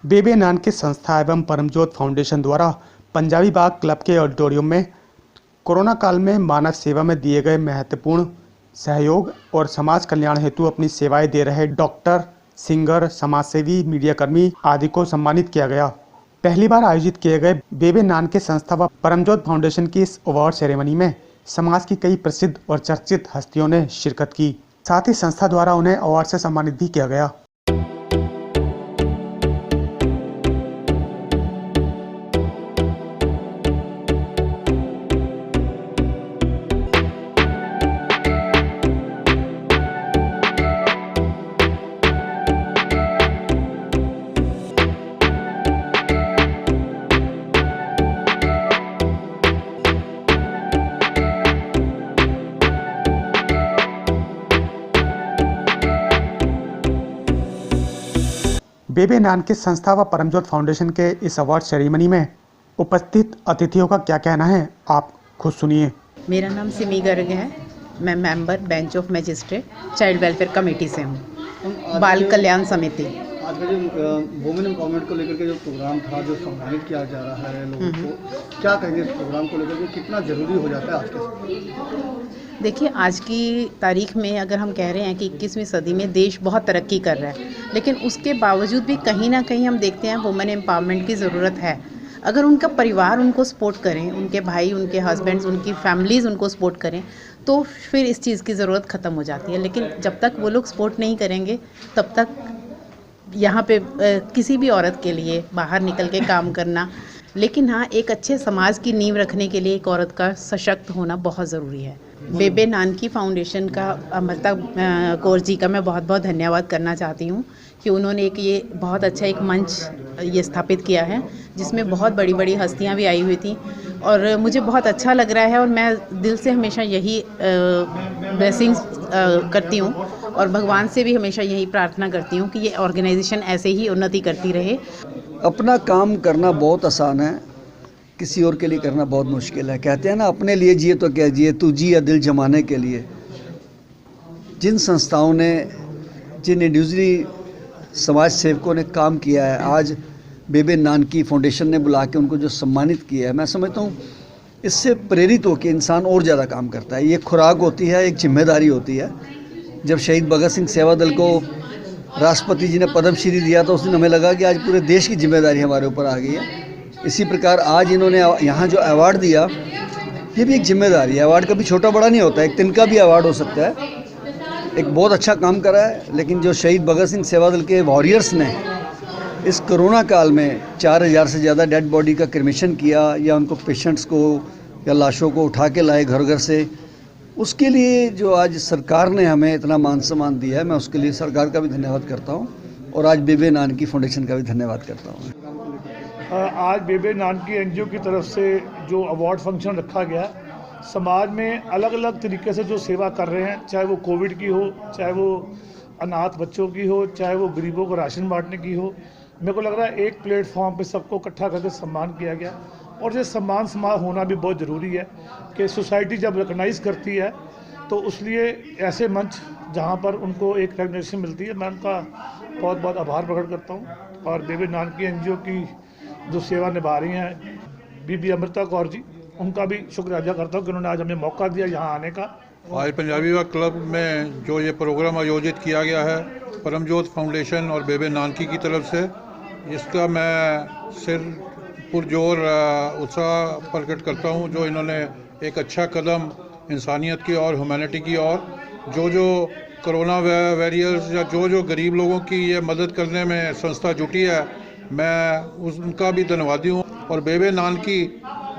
बेबे नानकी संस्था एवं परमज्योत फाउंडेशन द्वारा पंजाबी बाग क्लब के ऑडिटोरियम में कोरोना काल में मानव सेवा में दिए गए महत्वपूर्ण सहयोग और समाज कल्याण हेतु अपनी सेवाएं दे रहे डॉक्टर, सिंगर, समाजसेवी, मीडियाकर्मी आदि को सम्मानित किया गया। पहली बार आयोजित किए गए बेबे नानकी संस्था व परमज्योत फाउंडेशन की इस अवार्ड सेरेमनी में समाज की कई प्रसिद्ध और चर्चित हस्तियों ने शिरकत की। साथ ही संस्था द्वारा उन्हें अवार्ड से सम्मानित भी किया गया। बेबे नानकी संस्था व परमज्योत फाउंडेशन के इस अवार्ड सेरेमनी में उपस्थित अतिथियों का क्या कहना है, आप खुद सुनिए। मेरा नाम सिमी गर्ग है। मैं member bench of magistrate child welfare committee से हूँ, बाल कल्याण समिति। आज का जो वुमेन एम्पावरमेंट को लेकर के जो प्रोग्राम था, जो सम्मानित किया जा रहा है लोगों को, क्या कहेंगे इस प्रोग्राम को लेकर के, कितना ज़रूरी हो जाता है आज के समय? देखिए, आज की तारीख में अगर हम कह रहे हैं कि 21वीं सदी में देश बहुत तरक्की कर रहा है, लेकिन उसके बावजूद भी कहीं ना कहीं हम देखते हैं वुमेन एम्पावरमेंट की ज़रूरत है। अगर उनका परिवार उनको सपोर्ट करें, उनके भाई, उनके हस्बैंड्स, उनकी फैमिलीज़ उनको सपोर्ट करें, तो फिर इस चीज़ की ज़रूरत ख़त्म हो जाती है। लेकिन जब तक वो लोग सपोर्ट नहीं करेंगे, तब तक यहाँ पे किसी भी औरत के लिए बाहर निकल के काम करना, लेकिन हाँ, एक अच्छे समाज की नींव रखने के लिए एक औरत का सशक्त होना बहुत ज़रूरी है। बेबे नानकी फाउंडेशन का अमृता कौर जी का मैं बहुत बहुत धन्यवाद करना चाहती हूँ कि उन्होंने ये बहुत अच्छा एक मंच ये स्थापित किया है, जिसमें बहुत बड़ी बड़ी हस्तियाँ भी आई हुई थी और मुझे बहुत अच्छा लग रहा है। और मैं दिल से हमेशा यही ब्लेसिंग्स करती हूँ और भगवान से भी हमेशा यही प्रार्थना करती हूँ कि ये ऑर्गेनाइजेशन ऐसे ही उन्नति करती रहे। अपना काम करना बहुत आसान है, किसी और के लिए करना बहुत मुश्किल है। कहते हैं ना, अपने लिए जिए तो क्या जिए, तू जिए दिल जमाने के लिए। जिन संस्थाओं ने, जिन इंडिविजुअली समाज सेवकों ने काम किया है, आज बेबे नानकी फाउंडेशन ने बुला के उनको जो सम्मानित किया है, मैं समझता हूँ इससे प्रेरित होकर इंसान और ज़्यादा काम करता है। ये खुराक होती है, एक जिम्मेदारी होती है। जब शहीद भगत सिंह सेवा दल को राष्ट्रपति जी ने पद्म श्री दिया तो उस दिन हमें लगा कि आज पूरे देश की जिम्मेदारी हमारे ऊपर आ गई है। इसी प्रकार आज इन्होंने यहाँ जो अवार्ड दिया, ये भी एक जिम्मेदारी है। अवार्ड कभी छोटा बड़ा नहीं होता, एक तिनका भी अवार्ड हो सकता है। एक बहुत अच्छा काम करा है, लेकिन जो शहीद भगत सिंह सेवा दल के वॉरियर्स ने इस कोरोना काल में 4000 से ज़्यादा डेड बॉडी का क्रिमेशन किया, या उनको पेशेंट्स को या लाशों को उठा के लाए घर घर से, उसके लिए जो आज सरकार ने हमें इतना मान सम्मान दिया है, मैं उसके लिए सरकार का भी धन्यवाद करता हूँ और आज बेबे नानकी फाउंडेशन का भी धन्यवाद करता हूँ। आज बेबे नानकी एनजीओ की तरफ से जो अवार्ड फंक्शन रखा गया, समाज में अलग अलग तरीके से जो सेवा कर रहे हैं, चाहे वो कोविड की हो, चाहे वो अनाथ बच्चों की हो, चाहे वो गरीबों को राशन बांटने की हो, मेरे को लग रहा है एक प्लेटफॉर्म पे सबको इकट्ठा करके सम्मान किया गया। और ये सम्मान समाज होना भी बहुत ज़रूरी है कि सोसाइटी जब रिकग्नाइज़ करती है तो उसलिए ऐसे मंच जहाँ पर उनको एक रिकग्निशन मिलती है, मैं उनका बहुत बहुत आभार प्रकट करता हूँ। और बेबे नानकी एनजीओ की जो सेवा निभा रही हैं बीबी अमृता कौर जी, उनका भी शुक्रिया अदा करता हूँ कि उन्होंने आज हमें मौका दिया यहाँ आने का। आज पंजाबी बाग क्लब में जो ये प्रोग्राम आयोजित किया गया है परमज्योत फाउंडेशन और बेबे नानकी की तरफ से, इसका मैं सिर पुरजोर उत्साह प्रकट करता हूँ। जो इन्होंने एक अच्छा कदम इंसानियत की और ह्यूमैनिटी की और जो कोरोना वॉरियर्स या जो गरीब लोगों की ये मदद करने में संस्था जुटी है, मैं उनका भी धन्यवादी हूँ। और बेबे नानकी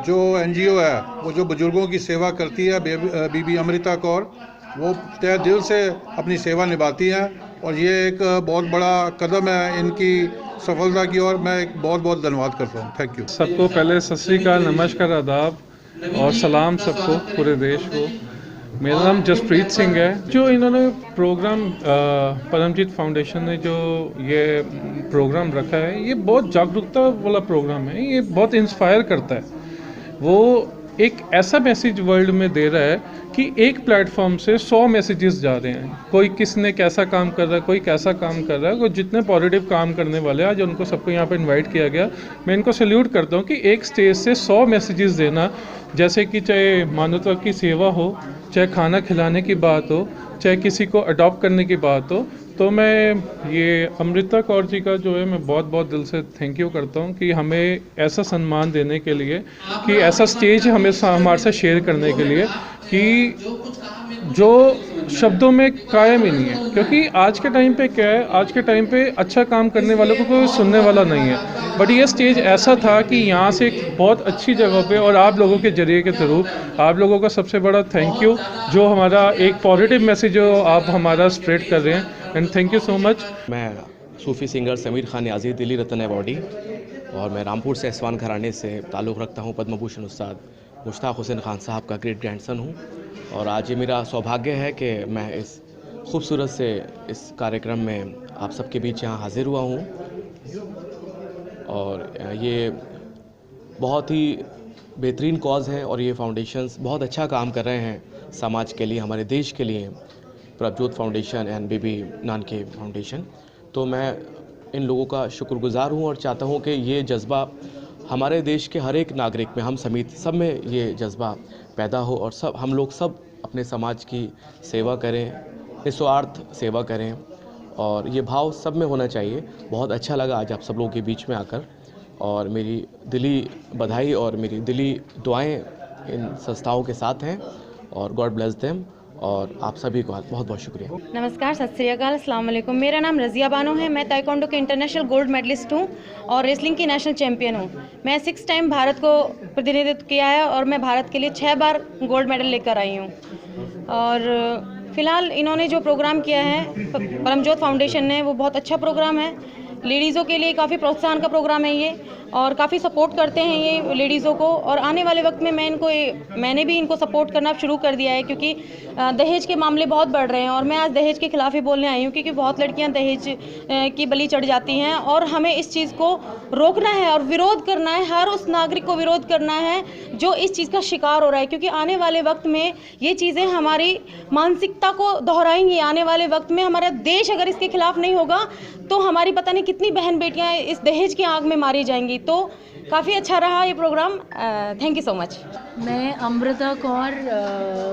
जो एनजीओ है, वो जो बुजुर्गों की सेवा करती है, बीबी अमृता कौर, वो तहे दिल से अपनी सेवा निभाती हैं और ये एक बहुत बड़ा कदम है इनकी सफलता की ओर। मैं एक बहुत बहुत धन्यवाद करता हूँ। Thank you. सबको पहले सत श्री अकाल, नमस्कार, आदाब और सलाम सबको, पूरे देश को। मेरा नाम जसप्रीत सिंह है। जो इन्होंने प्रोग्राम परमजीत फाउंडेशन ने जो ये प्रोग्राम रखा है, ये बहुत जागरूकता वाला प्रोग्राम है। ये बहुत इंस्पायर करता है। वो एक ऐसा मैसेज वर्ल्ड में दे रहा है कि एक प्लेटफॉर्म से 100 मैसेजेस जा रहे हैं। कोई किसने कैसा काम कर रहा है, कोई कैसा काम कर रहा है, कोई जितने पॉजिटिव काम करने वाले हैं आज उनको सबको यहाँ पे इनवाइट किया गया। मैं इनको सैल्यूट करता हूँ कि एक स्टेज से 100 मैसेजेस देना, जैसे कि चाहे मानवता की सेवा हो, चाहे खाना खिलाने की बात हो, चाहे किसी को अडॉप्ट करने की बात हो। तो मैं ये अमृता कौर जी का जो है मैं बहुत बहुत दिल से थैंक यू करता हूँ कि हमें ऐसा सम्मान देने के लिए, कि ऐसा स्टेज हमें हमारे साथ शेयर करने के लिए, कि जो शब्दों में कायम ही नहीं है। क्योंकि आज के टाइम पे क्या है, आज के टाइम पे अच्छा काम करने वालों को कोई सुनने वाला नहीं है। बट ये स्टेज ऐसा था कि यहाँ से एक बहुत अच्छी जगह पे, और आप लोगों के जरिए के थ्रू आप लोगों का सबसे बड़ा थैंक यू, जो हमारा एक पॉजिटिव मैसेज जो आप हमारा स्प्रेड कर रहे हैं, and thank you so much. मैं सूफ़ी सिंगर समीर खान याजी दिल्ली रत्न अवार्डी, और मैं रामपुर से एसवान घराने से ताल्लुक़ रखता हूँ। पद्म भूषण उस्ताद मुश्ताक हुसैन खान साहब का ग्रेट ग्रैंडसन हूँ, और आज ये मेरा सौभाग्य है कि मैं इस खूबसूरत से इस कार्यक्रम में आप सबके बीच यहाँ हाज़िर हुआ हूँ। और ये बहुत ही बेहतरीन कॉज़ है, और ये फाउंडेशंस बहुत अच्छा काम कर रहे हैं समाज के लिए, हमारे देश के लिए, Prabhjot foundation and baby Nanaki foundation. तो मैं इन लोगों का शुक्रगुज़ार हूँ, और चाहता हूँ कि ये जज्बा हमारे देश के हर एक नागरिक में, हम समेत सब में ये जज्बा पैदा हो, और हम लोग सब अपने समाज की सेवा करें, निस्वार्थ सेवा करें, और ये भाव सब में होना चाहिए। बहुत अच्छा लगा आज आप सब लोगों के बीच में आकर, और मेरी दिली बधाई और मेरी दिली दुआएं इन संस्थाओं के साथ हैं, और गॉड ब्लेस देम, और आप सभी को बहुत बहुत शुक्रिया। नमस्कार, सत श्री अकाल, अस्सलाम वालेकुम। मेरा नाम रज़िया बानो है। मैं ताइक्वांडो के इंटरनेशनल गोल्ड मेडलिस्ट हूँ और रेसलिंग की नेशनल चैम्पियन हूँ। मैं 6 टाइम भारत को प्रतिनिधित्व किया है, और मैं भारत के लिए 6 बार गोल्ड मेडल लेकर आई हूँ। और फ़िलहाल इन्होंने जो प्रोग्राम किया है परमजोत फाउंडेशन ने, वो बहुत अच्छा प्रोग्राम है। लेडीज़ों के लिए काफ़ी प्रोत्साहन का प्रोग्राम है ये, और काफ़ी सपोर्ट करते हैं ये लेडीज़ों को। और आने वाले वक्त में मैंने भी इनको सपोर्ट करना शुरू कर दिया है, क्योंकि दहेज के मामले बहुत बढ़ रहे हैं, और मैं आज दहेज के खिलाफ ही बोलने आई हूँ, क्योंकि बहुत लड़कियाँ दहेज की बलि चढ़ जाती हैं, और हमें इस चीज़ को रोकना है और विरोध करना है। हर उस नागरिक को विरोध करना है जो इस चीज़ का शिकार हो रहा है, क्योंकि आने वाले वक्त में ये चीज़ें हमारी मानसिकता को दोहराएंगी। आने वाले वक्त में हमारा देश अगर इसके खिलाफ नहीं होगा, तो हमारी पता नहीं कितनी बहन बेटियां इस दहेज की आग में मारी जाएंगी। तो काफ़ी अच्छा रहा ये programme. Thank you so much. मैं अमृता कौर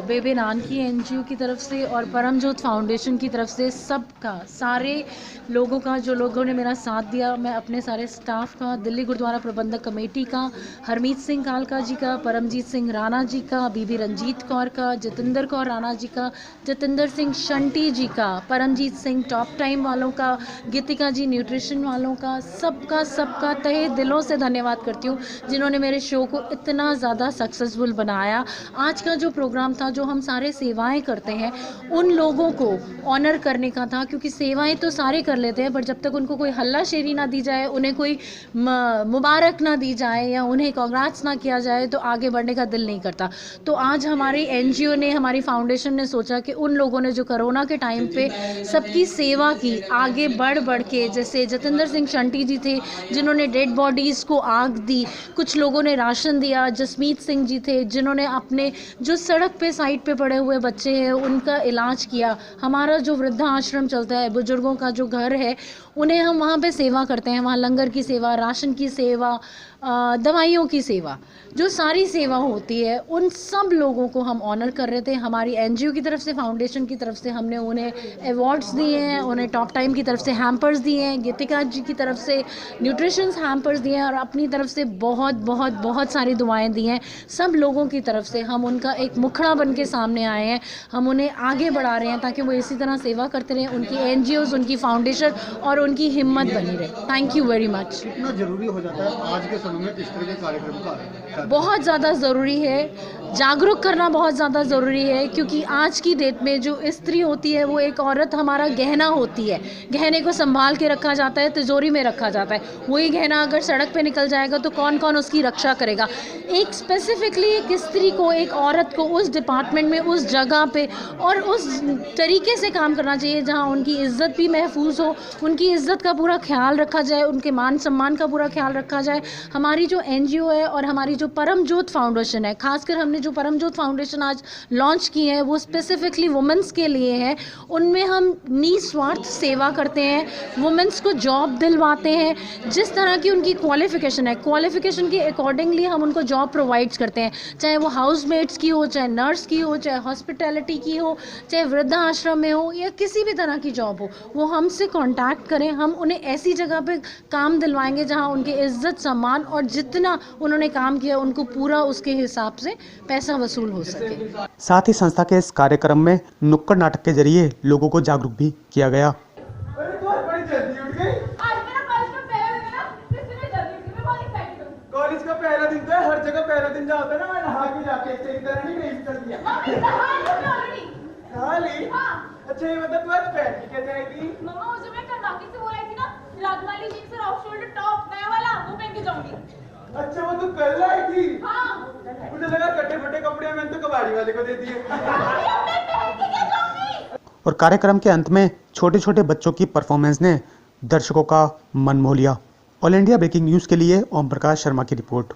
बेबी नानकी एनजीओ की तरफ से और परमजोत फाउंडेशन की तरफ से सबका, सारे लोगों का, जो लोगों ने मेरा साथ दिया, मैं अपने सारे स्टाफ का, दिल्ली गुरुद्वारा प्रबंधक कमेटी का, हरमीत सिंह कालका जी का, परमजीत सिंह राणा जी का, बीबी रंजीत कौर का, जतिंदर कौर राणा जी का, जतिंदर सिंह शंटी जी का, परमजीत सिंह टॉप टाइम वालों का, गीतिका जी न्यूट्रिशन वालों का, सबका तहे दिलों से धन्यवाद करती हूँ, जिन्होंने मेरे शो को इतना ज़्यादा सक्सेसफुल बनाया। आज का जो प्रोग्राम था, जो हम सारे सेवाएं करते हैं, उन लोगों को ऑनर करने का था, क्योंकि सेवाएं तो सारे कर लेते हैं, पर जब तक उनको कोई हल्ला शेरी ना दी जाए, उन्हें कोई मुबारक ना दी जाए, या उन्हें कांग्रेट्स ना किया जाए, तो आगे बढ़ने का दिल नहीं करता। तो आज हमारी एनजीओ ने, हमारी फाउंडेशन ने सोचा कि उन लोगों ने जो कोरोना के टाइम पे सबकी सेवा की, आगे बढ़ के, जैसे जतिंदर सिंह शंटी जी थे जिन्होंने डेड बॉडीज़ को आग दी, कुछ लोगों ने राशन दिया, जसमीत सिंह जी थे जिन्होंने अपने जो सड़क पे साइड पे पड़े हुए बच्चे हैं उनका इलाज किया। हमारा जो वृद्धा आश्रम चलता है, बुजुर्गों का जो घर है, उन्हें हम वहाँ पे सेवा करते हैं, वहाँ लंगर की सेवा, राशन की सेवा, दवाइयों की सेवा, जो सारी सेवा होती है, उन सब लोगों को हम ऑनर कर रहे थे। हमारी एनजीओ की तरफ से, फाउंडेशन की तरफ से हमने उन्हें अवार्ड्स दिए हैं, उन्हें टॉप टाइम की तरफ से हैम्पर्स दिए हैं, गीतिका जी की तरफ से न्यूट्रिशंस हैम्पर्स दिए हैं, और अपनी तरफ से बहुत सारी दुआएं दी हैं। सब लोगों की तरफ से हम उनका एक मुखड़ा बन के सामने आए हैं, हम उन्हें आगे बढ़ा रहे हैं ताकि वो इसी तरह सेवा करते रहें, उनकी एनजीओज़, उनकी फाउंडेशन और उनकी हिम्मत बनी रहे। Thank you very much. कितना जरूरी हो जाता है आज के समय में इस तरह के कार्यक्रम का? बहुत ज़्यादा ज़रूरी है, जागरूक करना बहुत ज़्यादा ज़रूरी है, क्योंकि आज की डेट में जो स्त्री होती है, वो एक औरत हमारा गहना होती है। गहने को संभाल के रखा जाता है, तिजोरी में रखा जाता है। वही गहना अगर सड़क पे निकल जाएगा तो कौन कौन उसकी रक्षा करेगा। एक स्पेसिफिकली एक स्त्री को, एक औरत को उस डिपार्टमेंट में, उस जगह पे और उस तरीके से काम करना चाहिए जहाँ उनकी इज़्ज़त भी महफूज हो, उनकी इज़्ज़त का पूरा ख्याल रखा जाए, उनके मान सम्मान का पूरा ख्याल रखा जाए। हमारी जो एनजीओ है और हमारी जो जो परमज्योत फाउंडेशन है, खासकर हमने जो परमज्योत फाउंडेशन आज लॉन्च की है वो स्पेसिफिकली वुमेंस के लिए है। उनमें हम निस्वार्थ सेवा करते हैं, वुमेंस को जॉब दिलवाते हैं, जिस तरह की उनकी क्वालिफ़िकेशन है, क्वालिफ़िकेशन के अकॉर्डिंगली हम उनको जॉब प्रोवाइड्स करते हैं, चाहे वो हाउसमेट्स की हो, चाहे नर्स की हो, चाहे हॉस्पिटैलिटी की हो, चाहे वृद्धाश्रम में हो या किसी भी तरह की जॉब हो, वो हमसे कांटेक्ट करें। हम उन्हें ऐसी जगह पे काम दिलवाएंगे जहां उनके इज्जत सम्मान और जितना उन्होंने काम किया उनको पूरा उसके हिसाब से पैसा वसूल हो सके। साथ ही संस्था के इस कार्यक्रम में नुक्कड़ नाटक के जरिए लोगों को जागरूक भी किया गया। कॉलेज का पहला दिन तो हर जगह पहला दिन जाता है ना, मैं नहा के जाके तेरी तरह नहीं रेस कर दिया। नहा ली? अच्छा ये बता तू आज पहन के क्या जाएगी? मम्मा मुझे मैं कल बाकी से बोल रही थी ना, राजमाली जीन्स और ऑफ शोल्डर टॉप नया वाला वो पहन के जाऊंगी। अच्छा वो तू कल लाई थी? हाँ। मुझे लगा कटे फटे कपड़े मैंने तो कबाड़ी वाले को दे दिए। और कार्यक्रम के अंत में छोटे छोटे बच्चों की परफॉर्मेंस ने दर्शकों का मन मोह लिया। ऑल इंडिया ब्रेकिंग न्यूज़ के लिए ओम प्रकाश शर्मा की रिपोर्ट।